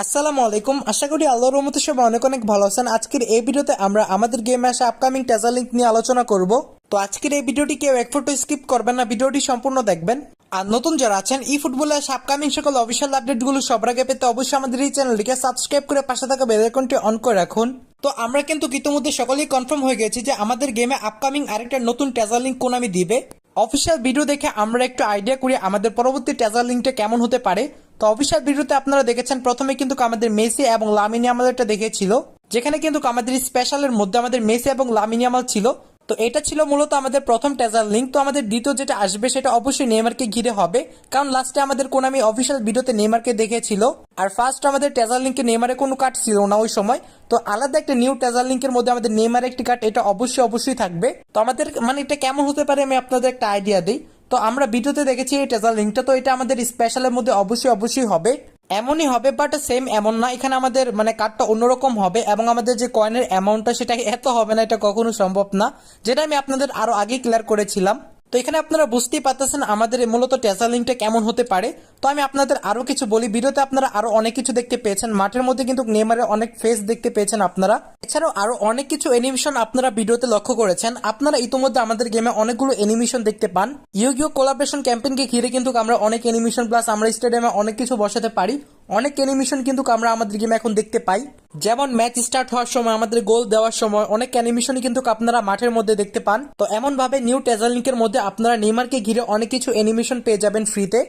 আসসালামু আলাইকুম। আশা করি আল্লাহর রহমতে সবাই অনেক অনেক ভালো আছেন। আজকের এই ভিডিওতে আমরা আমাদের গেমে আসা আপকামিং টেজার লিঙ্ক নিয়ে আলোচনা করব। তো আজকের এই ভিডিওটি কেউ এক ফোটো স্কিপ করবেন না, ভিডিওটি সম্পূর্ণ দেখবেন। আর নতুন যারা আছেন ই ফুটবলে আসা আপকামিং সকল অফিসিয়াল আপডেটগুলো সবার আগে পেতে অবশ্যই আমাদের এই চ্যানেলটিকে সাবস্ক্রাইব করে পাশে থাকা বেল আইকনটি অন করে রাখুন। তো আমরা কিন্তু ইতিমধ্যে সকলেই কনফার্ম হয়ে গেছি যে আমাদের গেমে আপকামিং আরেকটা নতুন টেজার লিঙ্ক কোনামি দিবে। অফিসিয়াল ভিডিও দেখে আমরা একটু আইডিয়া করি আমাদের পরবর্তী টেজার লিঙ্কটা কেমন হতে পারে। তো অফিসিয়াল ভিডিওতে আপনারা দেখেছেন প্রথমে কিন্তু আমাদের মেসি এবং লামিন ইয়ামালটা দেখেছিল, যেখানে কিন্তু আমাদের স্পেশালের মধ্যে আমাদের মেসি এবং লামিন ইয়ামাল ছিল। তো এটা ছিল মূলত আমাদের প্রথম টেজার লিঙ্ক। তো আমাদের দ্বিতীয় যেটা আসবে সেটা অবশ্যই নেইমারকে ঘিরে হবে, কারণ লাস্টে আমাদের কোনামি অফিসিয়াল ভিডিওতে নেইমারকে দেখেছিল, আর ফার্স্ট আমাদের টেজার লিঙ্কে নেইমারের কোনো কার্ড ছিল না ওই সময়। তো আলাদা একটা নিউ টেজার লিঙ্কের মধ্যে আমাদের নেইমারের একটি কার্ড এটা অবশ্যই থাকবে। তো আমাদের এটা কেমন হতে পারে আমি আপনাদের একটা আইডিয়া দিই। তো আমরা ভিডিওতে দেখেছি এই টেজার লিঙ্কটা, তো এটা আমাদের স্পেশালের মধ্যে অবশ্যই হবে, এমনই হবে। বাট সেম এমন না, এখানে আমাদের কার্ডটা অন্যরকম হবে এবং আমাদের যে কয়েনের অ্যামাউন্টটা সেটা এত হবে না, এটা কখনো সম্ভব না, যেটা আমি আপনাদের আরো আগে ক্লিয়ার করেছিলাম। তো এখানে আপনারা বুঝতেই পারতেছেন আমাদের মূলত টেজার লিঙ্কটা কেমন হতে পারে। তো আমি আপনাদের আরো কিছু বলি, ভিডিওতে আপনারা আরো অনেক কিছু দেখতে পেয়েছেন, মাঠের মধ্যে কিন্তু নেইমারের অনেক ফেস দেখতে পেয়েছেন আপনারা, এছাড়াও আরো অনেক কিছু অ্যানিমেশন আপনারা ভিডিওতে লক্ষ্য করেছেন। আপনারা ইতিমধ্যে আমাদের গেমে অনেকগুলো অ্যানিমেশন দেখতে পান। ইউগিও কোলাবরেশন ক্যাম্পেইনকে ঘিরে কিন্তু আমরা অনেক অ্যানিমেশন প্লাস আমরা স্টেডিয়ামে অনেক কিছু বসাতে পারি, অনেক অ্যানিমেশন কিন্তু আমরা আমাদের গেমে এখন দেখতে পাই। যেমন ম্যাচ স্টার্ট হওয়ার সময়, আমাদের গোল দেওয়ার সময় অনেক অ্যানিমেশনই কিন্তু আপনারা মাঠের মধ্যে দেখতে পান। তো এমন ভাবে নিউ টেজার লিঙ্কের মধ্যে আপনারা নেইমারকে ঘিরে অনেক কিছু অ্যানিমেশন পেয়ে যাবেন ফ্রিতে,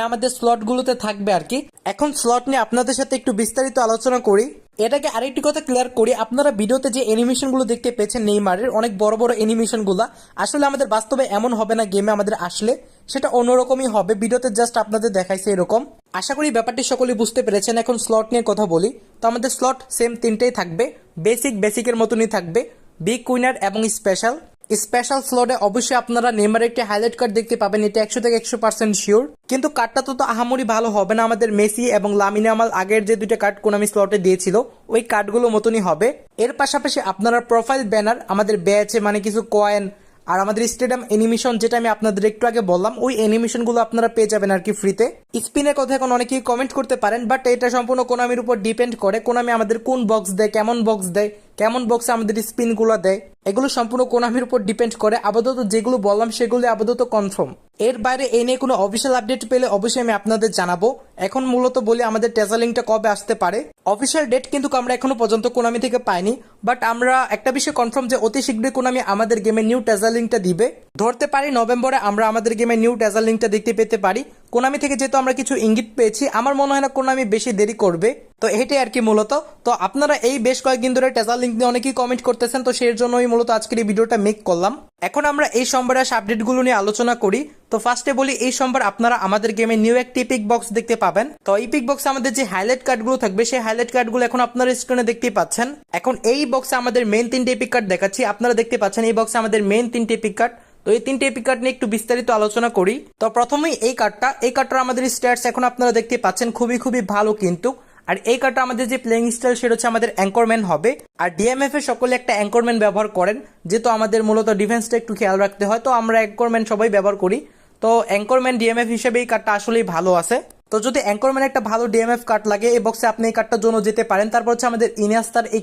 আমাদের স্লট গুলোতে থাকবে আর কি। এখন স্লট নিয়ে আপনাদের সাথে একটু বিস্তারিত আলোচনা করি। এটাকে আরেকটি কথা ক্লিয়ার করি, আপনারা ভিডিওতে যে অ্যানিমেশন গুলো দেখতে পেয়েছেন নেইমারের অনেক বড় বড় অ্যানিমেশন গুলা, আসলে আমাদের বাস্তবে এমন হবে না, গেমে আমাদের আসলে সেটা অন্যরকমই হবে। ভিডিওতে জাস্ট আপনাদের দেখাইছে এরকম। আশা করি ব্যাপারটি সকলেই বুঝতে পেরেছেন। এখন স্লট নিয়ে কথা বলি। তো আমাদের স্লট সেম তিনটেই থাকবে, বেসিকের মতনই থাকবে, বিগ উইনার এবং স্পেশাল। স্পেশাল স্লটে অবশ্যই আপনারা নেইমারের একটি হাইলাইট কার্ড দেখতে পাবেন, এটা 100 থেকে 100% শিওর। কিন্তু কার্ডটা তো আহামরি ভালো হবে না, আমাদের মেসি এবং লামিন ইয়ামাল আগের যে দুইটা কার্ড কোনামি স্লটে দিয়েছিল ওই কার্ডগুলো মতনই হবে। এর পাশাপাশি আপনারা প্রোফাইল ব্যানার, আমাদের ব্যাচে কিছু কয়েন, আর আমাদের স্টেডিয়াম অ্যানিমেশন যেটা আমি আপনাদের একটু আগে বললাম, ওই অ্যানিমেশন গুলো আপনারা পেয়ে যাবেন আর কি ফ্রিতে। স্পিনের কথা এখন অনেকেই কমেন্ট করতে পারেন, বাট এটা সম্পূর্ণ কোনামির উপর ডিপেন্ড করে, কোনামি আমাদের কোন বক্স দেয়, কেমন বক্স দেয়, কেমন বক্সে আমাদের স্পিন গুলো দেয়, এগুলো সম্পূর্ণ কোনামির উপর ডিপেন্ড করে। আপাতত যেগুলো বললাম সেগুলো আপাতত কনফার্ম। এর বাইরে এই নিয়ে কোনো অফিসিয়াল আপডেট পেলে অবশ্যই আমি আপনাদের জানাবো। এখন মূলত বলি আমাদের টেজার লিঙ্কটা কবে আসতে পারে। অফিসিয়াল ডেট কিন্তু আমরা এখনো পর্যন্ত কোনামি থেকে পাইনি, বাট আমরা একটা বিষয় কনফার্ম যে অতি শীঘ্রই কোনামি আমাদের গেমে নিউ টেজার লিঙ্কটা দিবে। ধরতে পারি নভেম্বরে আমরা আমাদের গেমে নিউ টেজার লিঙ্কটা দেখতে পেতে পারি। কোনামি থেকে যেহেতু আমরা কিছু ইঙ্গিত পেয়েছি, আমার মনে হয় না কোনামি বেশি দেরি করবে। তো এটাই আর কি মূলত। তো আপনারা এই বেশ কয়েকদিন ধরে টেজার লিঙ্ক নিয়ে অনেকেই কমেন্ট করতেছেন, তো সেই জন্যই মূলত আজকের এই ভিডিওটা মেক করলাম। এখন আমরা এই সোমবারে আসা আপডেটগুলো নিয়ে আলোচনা করি। তো ফার্স্টে বলি, এই সোমবার আপনারা আমাদের গেমে নিউ একটি ইপিক বক্স দেখতে পাবেন। তো ইপিক বক্সে আমাদের যে হাইলাইট কার্ডগুলো থাকবে সেই হাইলাইট কার্ডগুলো এখন আপনারা স্ক্রিনে দেখতেই পাচ্ছেন। এখন এই বক্সে আমাদের মেইন 3টে ইপিক কার্ড দেখাচ্ছি, আপনারা দেখতে পাচ্ছেন এই বক্সে আমাদের মেইন 3টে ইপিক কার্ড। তো এই 3টে ইপিক কার্ড নিয়ে একটু বিস্তারিত আলোচনা করি। তো প্রথমেই এই কার্ডটা আমাদের স্ট্যাটস এখন আপনারা দেখতে পাচ্ছেন খুবই ভালো কিন্তু। আর এই কার্ডটা আমাদের যে প্লেইং স্টাইল সেটা হচ্ছে আমাদের অ্যাঙ্করম্যান হবে। আর ডিএমএফ এ সকলে একটা অ্যাঙ্করম্যান ব্যবহার করেন, যেহেতু আমাদের মূলত ডিফেন্সটা একটু খেয়াল রাখতে হয়, তো আমরা অ্যাঙ্করম্যান সবাই ব্যবহার করি। তো অ্যাঙ্করম্যান ডিএমএফ হিসেবে এই কার্ডটা আসলেই ভালো আছে। তো যদি অ্যাঙ্করম্যান একটা ভালো ডিএমএফ কার্ড লাগে এই বক্সে আপনি এই কার্ডটার জন্য যেতে পারেন। তারপর হচ্ছে আমাদের ইনিয়াস্তার এই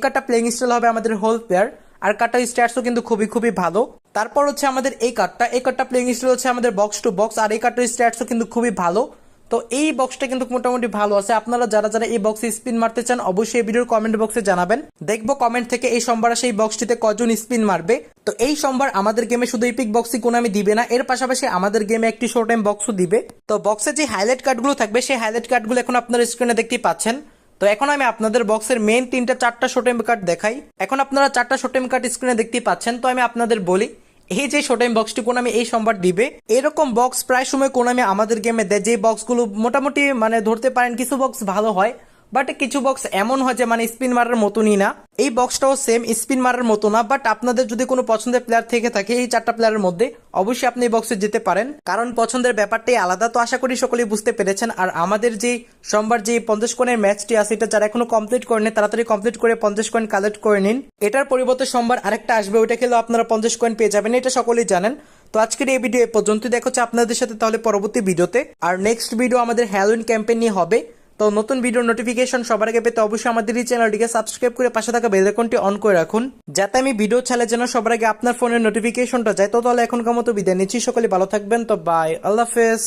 কার্ডটা প্লেইং স্টাইল হবে আমাদের হোল প্লেয়ার, আর কার্ডটার স্ট্যাটসও কিন্তু খুবই ভালো। তারপর হচ্ছে আমাদের এই কার্ডটা প্লেইং স্টাইল হচ্ছে আমাদের বক্স টু বক্স, আর এই কার্ডটার স্ট্যাটসও কিন্তু খুবই ভালো। তো এই বক্সটা কিন্তু মোটামুটি ভালো আছে। আপনারা যারা এই বক্সে স্পিন মারতে চান অবশ্যই এই ভিডিওর কমেন্ট বক্সে জানাবেন, দেখবো কমেন্ট থেকে এই সোমবার সেই বক্সটিতে কজন স্পিন মারবে। তো এই সোমবার আমাদের গেমে শুধু ইপিক বক্সই কোনামি দিবে না, এর পাশাপাশি আমাদের গেমে একটি শো টাইম বক্সও দিবে। তো বক্সে যে হাইলাইট কার্ডগুলো থাকবে সেই হাইলাইট কার্ডগুলো এখন আপনারা স্ক্রিনে দেখতেই পাচ্ছেন। তো এখন আমি আপনাদের বক্সের মেইন 4টা শো টাইম কার্ড দেখাই। এখন আপনারা 4টা শো টাইম কার্ড স্ক্রিনে দেখতেই পাচ্ছেন। তো আমি আপনাদের বলি, এই যে শো টাইম বক্সটি কোনামি এই সোমবার দিবে, এরকম বক্স প্রায় সময় কোনামি আমাদের গেমে দেয়, যে বক্সগুলো মোটামুটি ধরতে পারেন কিছু বক্স ভালো হয়, বাট কিছু বক্স এমন হয় যে স্পিন মারার মতনই না। এই বক্সটাও সেম স্পিন মারার মতো না, বাট আপনাদের যদি কোনো পছন্দের প্লেয়ার থেকে থাকে এই 4টা প্লেয়ারের মধ্যে অবশ্যই আপনি এই বক্সে যেতে পারেন, কারণ পছন্দের ব্যাপারটাই আলাদা। তো আশা করি সকলেই বুঝতে পেরেছেন। আর আমাদের যে সোমবার যে 50 কয়েনের ম্যাচটি আছে, এটা যারা এখনো কমপ্লিট করেন তাড়াতাড়ি কমপ্লিট করে 50 কয়েন কালেক্ট করে নিন। এটার পরিবর্তে সোমবার আরেকটা আসবে, ওইটা খেলেও আপনারা 50 কয়েন পেয়ে যাবেন, এটা সকলেই জানেন। তো আজকের এই ভিডিও এ পর্যন্তই, দেখা হচ্ছে আপনাদের সাথে তাহলে পরবর্তী ভিডিওতে। আর নেক্সট ভিডিও আমাদের হ্যালোইন ক্যাম্পেইন নিয়ে হবে। তো তো নতুন ভিডিও নোটিফিকেশন সবার আগে পেতে অবশ্যই আমাদের এই চ্যানেলটিকে সাবস্ক্রাইব করে পাশে থাকা বেল আইকনটি অন করে রাখুন, যাতে আমি ভিডিও ছাড়লে যেন সবার আগে আপনার ফোনের নোটিফিকেশনটা যায়। তো তাহলে এখনকার মতো বিদায় নিচ্ছি, সকলে ভালো থাকবেন, তো বাই, আল্লাহ হাফেজ।